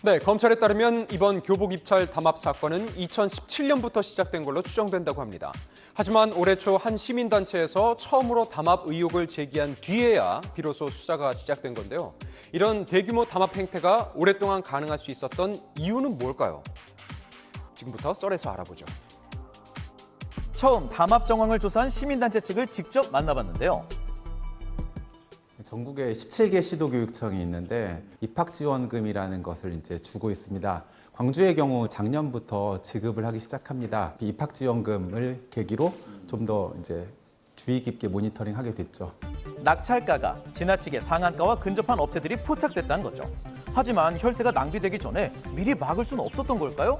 네, 검찰에 따르면 이번 교복 입찰 담합 사건은 2017년부터 시작된 걸로 추정된다고 합니다. 하지만 올해 초 한 시민단체에서 처음으로 담합 의혹을 제기한 뒤에야 비로소 수사가 시작된 건데요. 이런 대규모 담합 행태가 오랫동안 가능할 수 있었던 이유는 뭘까요? 지금부터 썰에서 알아보죠. 처음 담합 정황을 조사한 시민단체 측을 직접 만나봤는데요. 전국에 17개 시도교육청이 있는데 입학지원금이라는 것을 이제 주고 있습니다. 광주의 경우 작년부터 지급을 하기 시작합니다. 입학지원금을 계기로 좀 더 이제 주의 깊게 모니터링하게 됐죠. 낙찰가가 지나치게 상한가와 근접한 업체들이 포착됐다는 거죠. 하지만 혈세가 낭비되기 전에 미리 막을 수는 없었던 걸까요?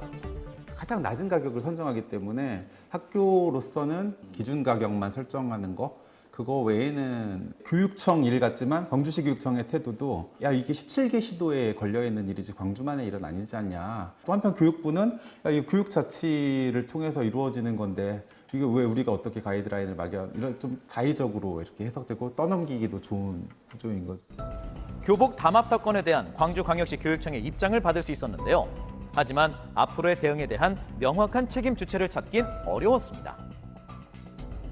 가장 낮은 가격을 선정하기 때문에 학교로서는 기준 가격만 설정하는 거, 그거 외에는 교육청 일 같지만 광주시 교육청의 태도도 야 이게 17개 시도에 걸려있는 일이지 광주만의 일은 아니지 않냐. 또 한편 교육부는 야 이 교육자치를 통해서 이루어지는 건데 이게 왜 우리가 어떻게 가이드라인을 막여, 이런 좀 자의적으로 이렇게 해석되고 떠넘기기도 좋은 구조인 거죠. 교복 담합 사건에 대한 광주광역시 교육청의 입장을 받을 수 있었는데요. 하지만 앞으로의 대응에 대한 명확한 책임 주체를 찾긴 어려웠습니다.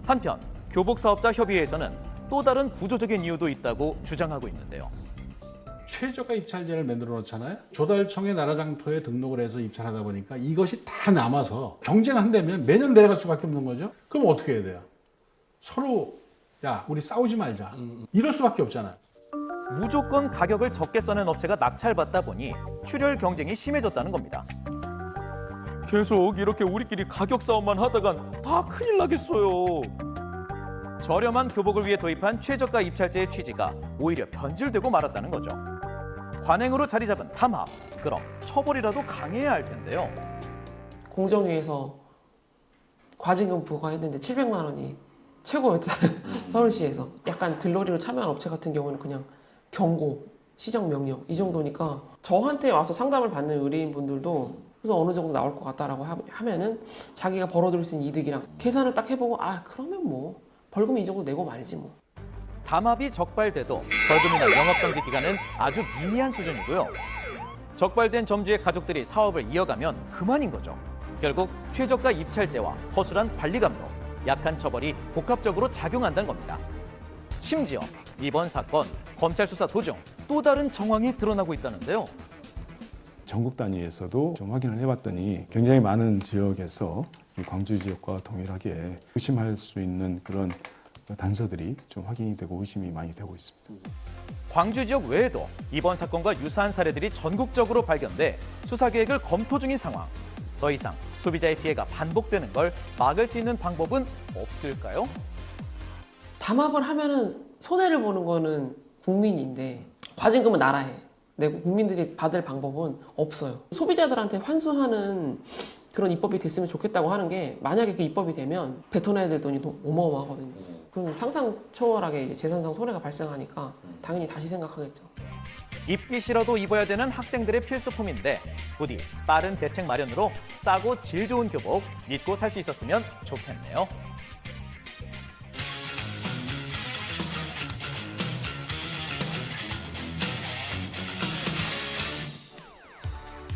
한편 교복사업자협의회에서는 또 다른 구조적인 이유도 있다고 주장하고 있는데요. 최저가 입찰제를 만들어 놓잖아요. 조달청의 나라장터에 등록을 해서 입찰하다 보니까 이것이 다 남아서 경쟁한다면 매년 내려갈 수밖에 없는 거죠. 그럼 어떻게 해야 돼요? 서로 야 우리 싸우지 말자 이럴 수밖에 없잖아요. 무조건 가격을 적게 써낸 업체가 낙찰받다 보니 출혈 경쟁이 심해졌다는 겁니다. 계속 이렇게 우리끼리 가격 싸움만 하다간 다 큰일 나겠어요. 저렴한 교복을 위해 도입한 최저가 입찰제의 취지가 오히려 변질되고 말았다는 거죠. 관행으로 자리 잡은 담합, 그럼 처벌이라도 강해야 할 텐데요. 공정위에서 과징금 부과했는데 700만 원이 최고였잖아요. 서울시에서. 약간 들러리로 참여한 업체 같은 경우는 그냥 경고, 시정명령 이 정도니까 저한테 와서 상담을 받는 의뢰인분들도 그래서 어느 정도 나올 것 같다라고 하면은 자기가 벌어들일 수 있는 이득이랑 계산을 딱 해보고 아 그러면 뭐 벌금 이 정도 내고 말지 뭐. 담합이 적발돼도 벌금이나 영업정지 기간은 아주 미미한 수준이고요. 적발된 점주의 가족들이 사업을 이어가면 그만인 거죠. 결국 최저가 입찰제와 허술한 관리 감독, 약한 처벌이 복합적으로 작용한다는 겁니다. 심지어 이번 사건 검찰 수사 도중 또 다른 정황이 드러나고 있다는데요. 전국 단위에서도 좀 확인을 해봤더니 굉장히 많은 지역에서 광주 지역과 동일하게 의심할 수 있는 그런 단서들이 좀 확인이 되고 의심이 많이 되고 있습니다. 광주 지역 외에도 이번 사건과 유사한 사례들이 전국적으로 발견돼 수사 계획을 검토 중인 상황. 더 이상 소비자의 피해가 반복되는 걸 막을 수 있는 방법은 없을까요? 담합을 하면은 손해를 보는 거는 국민인데 과징금은 나라에 내고 국민들이 받을 방법은 없어요. 소비자들한테 환수하는 그런 입법이 됐으면 좋겠다고 하는 게 만약에 그 입법이 되면 뱉어내야 될 돈이 너무 어마어마하거든요. 그럼 상상 초월하게 이제 재산상 손해가 발생하니까 당연히 다시 생각하겠죠. 입기 싫어도 입어야 되는 학생들의 필수품인데 부디 빠른 대책 마련으로 싸고 질 좋은 교복 믿고 살 수 있었으면 좋겠네요.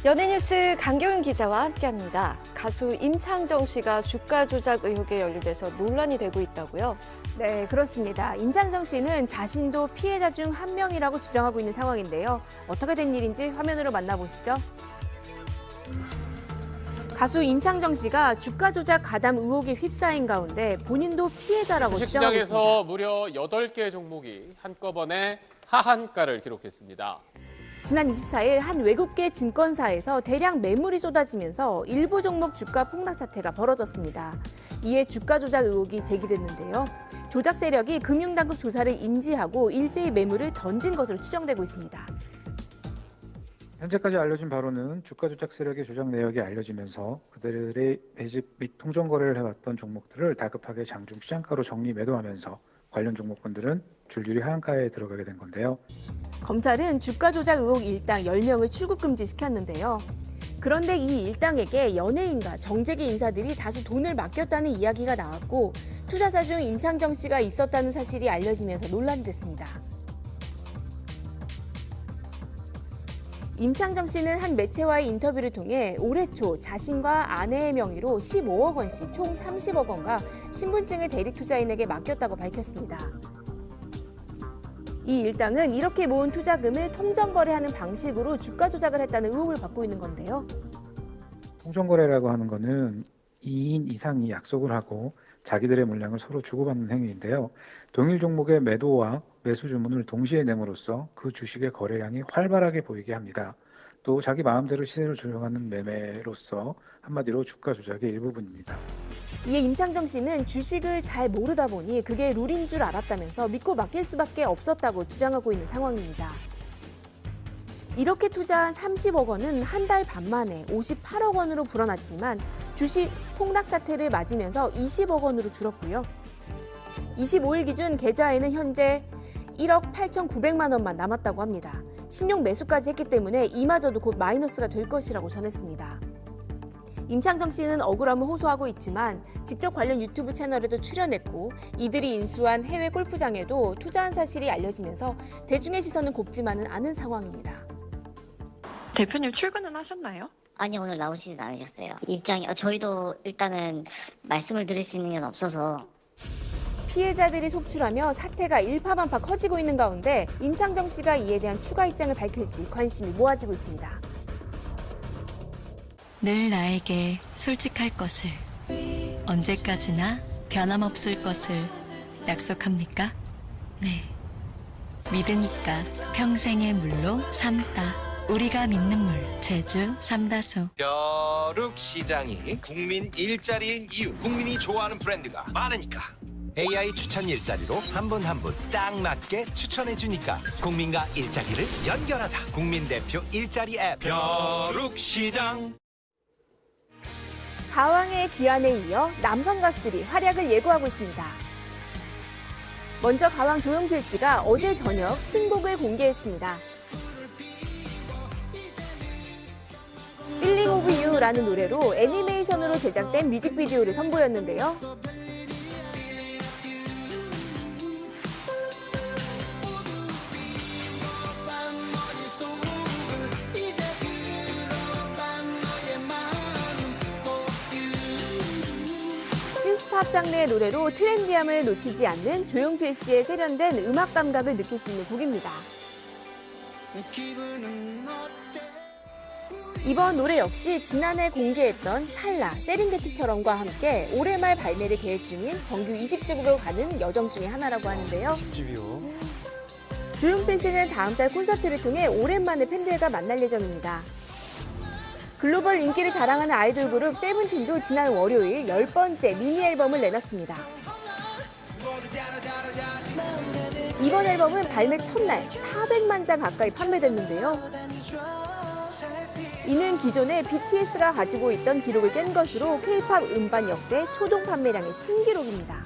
연예뉴스 강경윤 기자와 함께합니다. 가수 임창정 씨가 주가 조작 의혹에 연루돼서 논란이 되고 있다고요? 네, 그렇습니다. 임창정 씨는 자신도 피해자 중 한 명이라고 주장하고 있는 상황인데요. 어떻게 된 일인지 화면으로 만나보시죠. 가수 임창정 씨가 주가 조작 가담 의혹에 휩싸인 가운데 본인도 피해자라고 주장하고 있습니다. 주식시장에서 무려 8개 종목이 한꺼번에 하한가를 기록했습니다. 지난 24일 한 외국계 증권사에서 대량 매물이 쏟아지면서 일부 종목 주가 폭락 사태가 벌어졌습니다. 이에 주가 조작 의혹이 제기됐는데요. 조작 세력이 금융당국 조사를 인지하고 일제히 매물을 던진 것으로 추정되고 있습니다. 현재까지 알려진 바로는 주가 조작 세력의 조작 내역이 알려지면서 그들의 매집 및 통정 거래를 해왔던 종목들을 다급하게 장중 시장가로 정리 매도하면서 관련 종목군들은 줄줄이 하한가에 들어가게 된 건데요. 검찰은 주가 조작 의혹 일당 10명을 출국 금지시켰는데요. 그런데 이 일당에게 연예인과 정재계 인사들이 다수 돈을 맡겼다는 이야기가 나왔고 투자자 중 임창정 씨가 있었다는 사실이 알려지면서 논란이 됐습니다. 임창정 씨는 한 매체와의 인터뷰를 통해 올해 초 자신과 아내의 명의로 15억 원씩 총 30억 원과 신분증을 대리 투자인에게 맡겼다고 밝혔습니다. 이 일당은 이렇게 모은 투자금을 통정거래하는 방식으로 주가 조작을 했다는 의혹을 받고 있는 건데요. 통정거래라고 하는 거는 2인 이상이 약속을 하고 자기들의 물량을 서로 주고받는 행위인데요. 동일 종목의 매도와 매수 주문을 동시에 내므로써 그 주식의 거래량이 활발하게 보이게 합니다. 또 자기 마음대로 시세를 조정하는 매매로서 한마디로 주가 조작의 일부분입니다. 이에 임창정 씨는 주식을 잘 모르다 보니 그게 룰인 줄 알았다면서 믿고 맡길 수밖에 없었다고 주장하고 있는 상황입니다. 이렇게 투자한 30억 원은 한 달 반 만에 58억 원으로 불어났지만 주식 폭락 사태를 맞으면서 20억 원으로 줄었고요. 25일 기준 계좌에는 현재 1억 8,900만 원만 남았다고 합니다. 신용 매수까지 했기 때문에 이마저도 곧 마이너스가 될 것이라고 전했습니다. 임창정 씨는 억울함을 호소하고 있지만 직접 관련 유튜브 채널에도 출연했고 이들이 인수한 해외 골프장에도 투자한 사실이 알려지면서 대중의 시선은 곱지만은 않은 상황입니다. 대표님 출근은 하셨나요? 아니 오늘 나오시진 않으셨어요. 입장이 저희도 일단은 말씀을 드릴 수 있는 게 없어서. 피해자들이 속출하며 사태가 일파만파 커지고 있는 가운데 임창정 씨가 이에 대한 추가 입장을 밝힐지 관심이 모아지고 있습니다. 늘 나에게 솔직할 것을, 언제까지나 변함없을 것을 약속합니까? 네. 믿으니까 평생의 물로 삼다. 우리가 믿는 물, 제주 삼다수. 벼룩시장이 국민 일자리인 이유, 국민이 좋아하는 브랜드가 많으니까. AI 추천 일자리로 한 분 한 분 딱 맞게 추천해주니까 국민과 일자리를 연결하다. 국민 대표 일자리 앱 벼룩시장. 가왕의 귀환에 이어 남성 가수들이 활약을 예고하고 있습니다. 먼저 가왕 조용필 씨가 어제 저녁 신곡을 공개했습니다. Feeling of You라는 노래로 애니메이션으로 제작된 뮤직비디오를 선보였는데요. 신스팝 장르의 노래로 트렌디함을 놓치지 않는 조용필 씨의 세련된 음악 감각을 느낄 수 있는 곡입니다. 이번 노래 역시 지난해 공개했던 찰나, 세렝게티처럼과 함께 올해 말 발매를 계획 중인 정규 20집으로 가는 여정 중에 하나라고 하는데요. 10집이요? 조용필 씨는 다음 달 콘서트를 통해 오랜만에 팬들과 만날 예정입니다. 글로벌 인기를 자랑하는 아이돌 그룹 세븐틴도 지난 월요일 10번째 미니 앨범을 내놨습니다. 이번 앨범은 발매 첫날 400만 장 가까이 판매됐는데요. 이는 기존에 BTS가 가지고 있던 기록을 깬 것으로 K-팝 음반 역대 초동 판매량의 신기록입니다.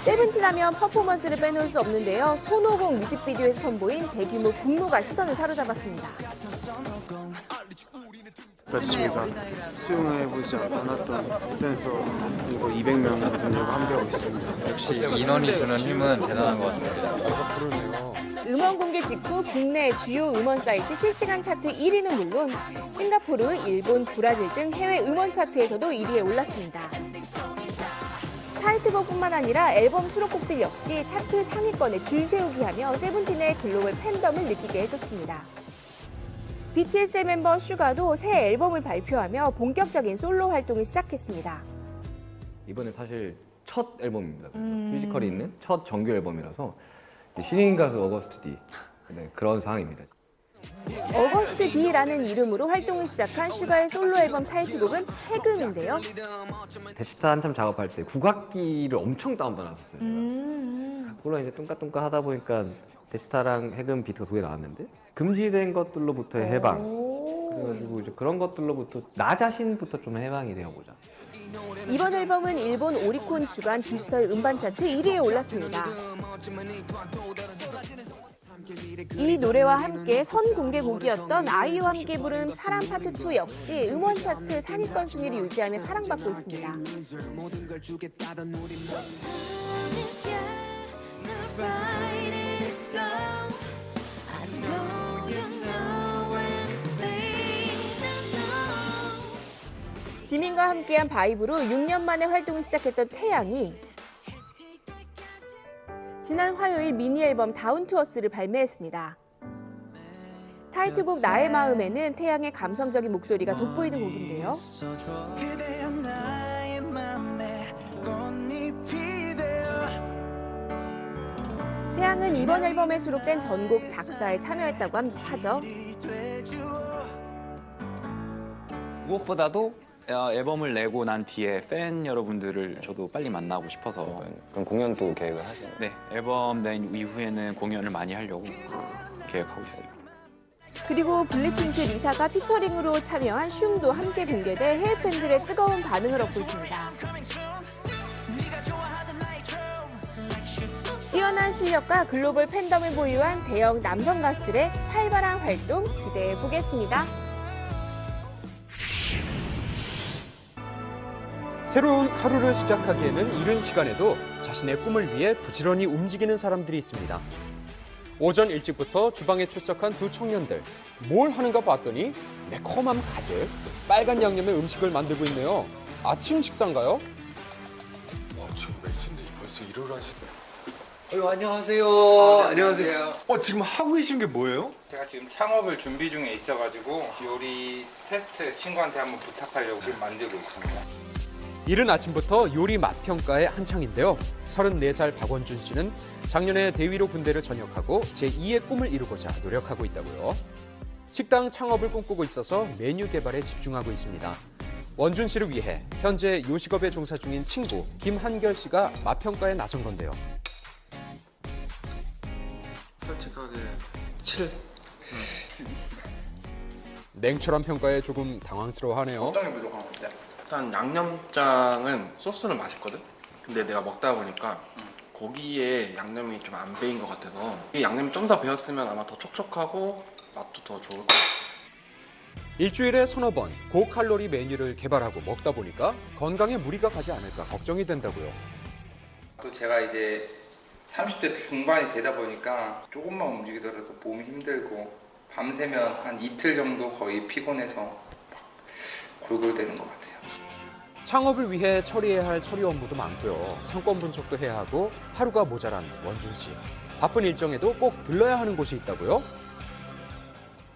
세븐틴 하면 퍼포먼스를 빼놓을 수 없는데요. 손오공 뮤직비디오에서 선보인 대규모 군무가 시선을 사로잡았습니다. 저희가 수용해보지 않았던 댄서 그리고 200명 분들과 함께하고 있습니다. 역시 인원이 주는 힘은 대단한 것 같습니다. 음원 공개 직후 국내 주요 음원 사이트 실시간 차트 1위는 물론 싱가포르, 일본, 브라질 등 해외 음원 차트에서도 1위에 올랐습니다. 타이틀곡뿐만 아니라 앨범 수록곡들 역시 차트 상위권에 줄 세우기 하며 세븐틴의 글로벌 팬덤을 느끼게 해줬습니다. BTS의 멤버 슈가도 새 앨범을 발표하며 본격적인 솔로 활동을 시작했습니다. 이번에 사실 첫 앨범입니다. 뮤지컬이 있는 첫 정규 앨범이라서 신인 가수 어거스트 D 그런 상황입니다. 어거스트 D라는 이름으로 활동을 시작한 슈가의 솔로 앨범 타이틀곡은 해금인데요. 데시타 한참 작업할 때 국악기를 엄청 다운받았었어요. 물론 이제 뚱까뚱까 하다 보니까 데시타랑 해금 비트가 2개 나왔는데 금지된 것들로부터의 해방. 그래가지고 이제 그런 것들로부터 나 자신부터 좀 해방이 되어보자. 이번 앨범은 일본 오리콘 주간 디지털 음반 차트 1위에 올랐습니다. 이 노래와 함께 선공개곡이었던 아이유와 함께 부른 사랑 파트 2 역시 음원 차트 상위권 순위를 유지하며 사랑받고 있습니다. 지민과 함께한 바이브로 6년 만에 활동을 시작했던 태양이 지난 화요일 미니 앨범 다운 투 어스를 발매했습니다. 타이틀곡 나의 마음에는 태양의 감성적인 목소리가 돋보이는 곡인데요. 태양은 이번 앨범에 수록된 전곡 작사에 참여했다고 하죠. 무엇보다도 앨범을 내고 난 뒤에 팬 여러분들을 저도 빨리 만나고 싶어서 그럼 공연도 계획을 하시나요? 네, 앨범 낸 이후에는 공연을 많이 하려고 계획하고 있어요. 그리고 블랙핑크 리사가 피처링으로 참여한 슝도 함께 공개돼 해외 팬들의 뜨거운 반응을 얻고 있습니다. 뛰어난 실력과 글로벌 팬덤을 보유한 대형 남성 가수들의 활발한 활동 기대해 보겠습니다. 새로운 하루를 시작하기에는 이른 시간에도 자신의 꿈을 위해 부지런히 움직이는 사람들이 있습니다. 오전 일찍부터 주방에 출석한 두 청년들. 뭘 하는가 봤더니 매콤함 가득 빨간 양념의 음식을 만들고 있네요. 아침 식사인가요? 와, 지금 몇 시인데 벌써 일을 하시네. 안녕하세요. 네, 안녕하세요. 지금 하고 계신 게 뭐예요? 제가 지금 창업을 준비 중에 있어가지고 요리 테스트 친구한테 한번 부탁하려고 지금 만들고 있습니다. 이른 아침부터 요리 맛 평가에 한창인데요. 34살 박원준 씨는 작년에 대위로 군대를 전역하고 제2의 꿈을 이루고자 노력하고 있다고요. 식당 창업을 꿈꾸고 있어서 메뉴 개발에 집중하고 있습니다. 원준 씨를 위해 현재 요식업에 종사 중인 친구 김한결 씨가 맛 평가에 나선 건데요. 솔직하게 7. 냉철한 평가에 조금 당황스러워하네요. 어떤 게 부족한 건데? 일단 양념장은 소스는 맛있거든? 근데 내가 먹다 보니까 고기에 양념이 좀 안 배인 것 같아서 이 양념이 좀 더 배었으면 아마 더 촉촉하고 맛도 더 좋을 것 같아요. 일주일에 서너 번 고칼로리 메뉴를 개발하고 먹다 보니까 건강에 무리가 가지 않을까 걱정이 된다고요. 또 제가 이제 30대 중반이 되다 보니까 조금만 움직이더라도 몸이 힘들고 밤새면 한 이틀 정도 거의 피곤해서 막 골골대는 것 같아요. 창업을 위해 처리해야 할 서류 업무도 많고요. 상권 분석도 해야 하고 하루가 모자란 원준 씨. 바쁜 일정에도 꼭 들러야 하는 곳이 있다고요?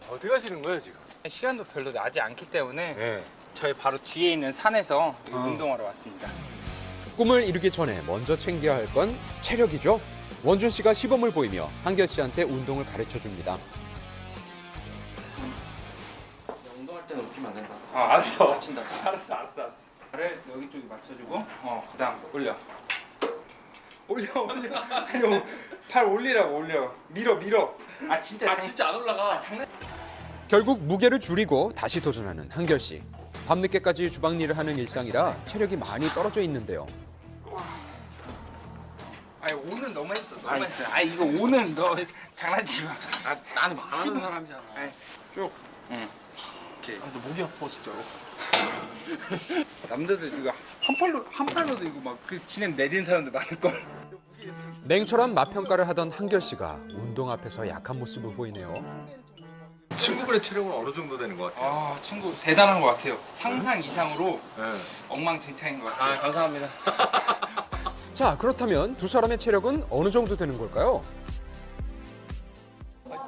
어디 가시는 거예요, 지금? 시간도 별로 나지 않기 때문에 저희 바로 뒤에 있는 산에서 운동하러 왔습니다. 꿈을 이루기 전에 먼저 챙겨야 할 건 체력이죠. 원준 씨가 시범을 보이며 한결 씨한테 운동을 가르쳐 줍니다. 운동할 때는 웃기면 안 된다. 알았어. 다친다. 알았어. 그래, 여기 쪽에 맞춰주고, 그다음 올려. 아니, 팔 올리라고 올려. 밀어. 진짜 안 올라가. 장난. 결국 무게를 줄이고 다시 도전하는 한결 씨. 밤늦게까지 주방 일을 하는 일상이라 체력이 많이 떨어져 있는데요. 아니, 오는 너무 했어. 이거 오는 너 장난치지 마. 나는 말하는 사람이잖아. 쭉. 오케이. 너 목이 아파 진짜로. 남자들 이거 한 팔로도 이거 막 그 진행 내리는 사람들 많을 걸. 냉철한 맛 평가를 하던 한결 씨가 운동 앞에서 약한 모습을 보이네요. 친구분의 체력은 어느 정도 되는 것 같아요? 친구 대단한 것 같아요. 상상 이상으로 엉망진창인 것 같아요. 감사합니다. 자, 그렇다면 두 사람의 체력은 어느 정도 되는 걸까요?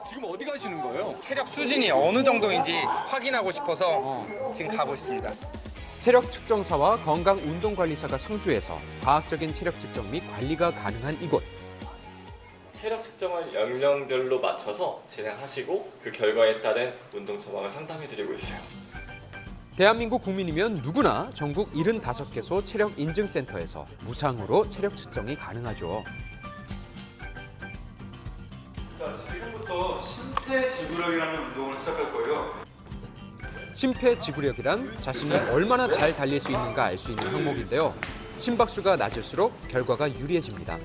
지금 어디 가시는 거예요? 체력 수준이 어느 정도인지 확인하고 싶어서 지금 가고 있습니다. 체력 측정사와 건강운동관리사가 상주해서 과학적인 체력 측정 및 관리가 가능한 이곳. 체력 측정을 연령별로 맞춰서 진행하시고 그 결과에 따른 운동 처방을 상담해드리고 있어요. 대한민국 국민이면 누구나 전국 75개소 체력 인증센터에서 무상으로 체력 측정이 가능하죠. 자, 지금부터 심폐지구력이라는 운동을 시작할 거예요. 심폐지구력이란 자신이 얼마나 잘 달릴 수 있는가 알 수 있는 항목인데요. 심박수가 낮을수록 결과가 유리해집니다.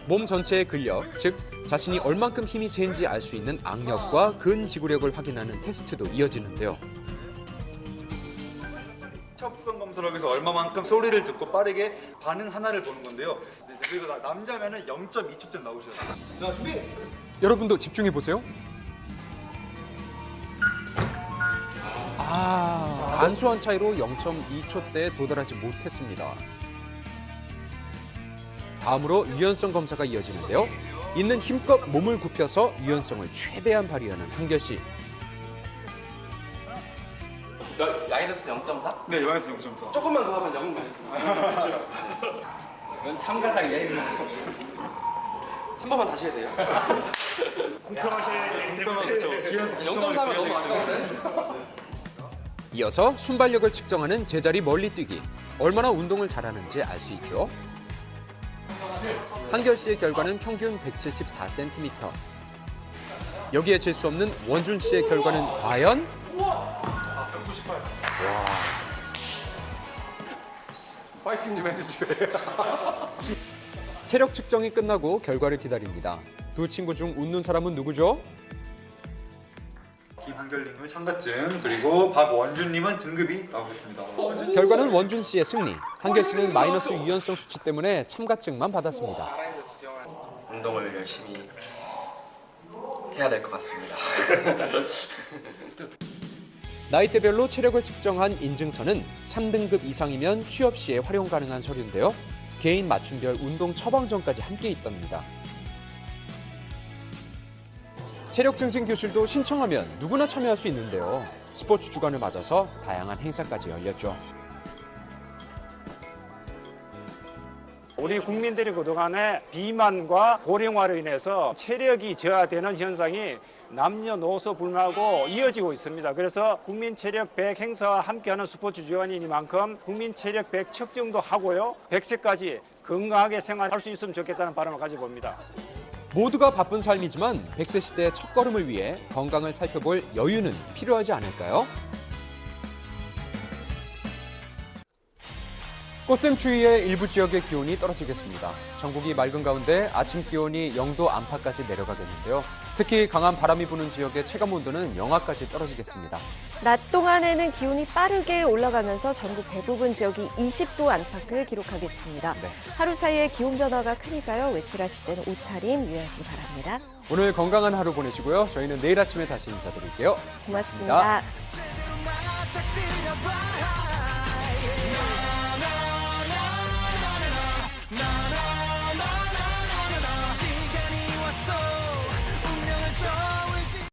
몸 전체의 근력, 즉 자신이 얼만큼 힘이 센지 알 수 있는 악력과 근지구력을 확인하는 테스트도 이어지는데요. 척수성 검사를 해서 얼마만큼 소리를 듣고 빠르게 반응 하나를 보는 건데요. 그리고 남자면은 0.2초쯤 나오셔야 돼요. 자, 준비. 여러분도 집중해 보세요. 간소한 차이로 0.2초대에 도달하지 못했습니다. 다음으로 유연성 검사가 이어지는데요. 있는 힘껏 몸을 굽혀서 유연성을 최대한 발휘하는 한결 씨. 마이너스 0.4? 네, 마이너스 0.4. 조금만 더 하면 0이 되겠습니다. 이건 참가상이에요. 한 번만 다시 해야 돼요. 공평하셔야 되기 때문에. 0.4면 너무 아까운데? 이어서 순발력을 측정하는 제자리 멀리뛰기. 얼마나 운동을 잘하는지 알 수 있죠. 한결 씨의 결과는 평균 174cm. 여기에 질 수 없는 원준 씨의 결과는 과연? 198. 파이팅 좀 해주세요. 체력 측정이 끝나고 결과를 기다립니다. 두 친구 중 웃는 사람은 누구죠? 김한결님은 참가증, 그리고 박원준님은 등급이 나오셨습니다. 결과는 원준 씨의 승리. 한결 씨는 마이너스 유연성 수치 때문에 참가증만 받았습니다. 운동을 열심히 해야 될 것 같습니다. 나이대별로 체력을 측정한 인증서는 3등급 이상이면 취업 시에 활용 가능한 서류인데요. 개인 맞춤별 운동 처방전까지 함께 있답니다. 체력 증진 교실도 신청하면 누구나 참여할 수 있는데요. 스포츠 주간을 맞아서 다양한 행사까지 열렸죠. 우리 국민들이 그동안에 비만과 고령화로 인해서 체력이 저하되는 현상이 남녀노소 불문하고 이어지고 있습니다. 그래서 국민체력 100 행사와 함께하는 스포츠 주간이니만큼 국민체력 100 측정도 하고요. 100세까지 건강하게 생활할 수 있으면 좋겠다는 바람을 가져봅니다. 모두가 바쁜 삶이지만 100세 시대의 첫걸음을 위해 건강을 살펴볼 여유는 필요하지 않을까요? 꽃샘추위에 일부 지역의 기온이 떨어지겠습니다. 전국이 맑은 가운데 아침 기온이 0도 안팎까지 내려가겠는데요. 특히 강한 바람이 부는 지역의 체감온도는 영하까지 떨어지겠습니다. 낮 동안에는 기온이 빠르게 올라가면서 전국 대부분 지역이 20도 안팎을 기록하겠습니다. 하루 사이에 기온 변화가 크니까요. 외출하실 때는 옷차림 유의하시기 바랍니다. 오늘 건강한 하루 보내시고요. 저희는 내일 아침에 다시 인사드릴게요. 고맙습니다. 고맙습니다.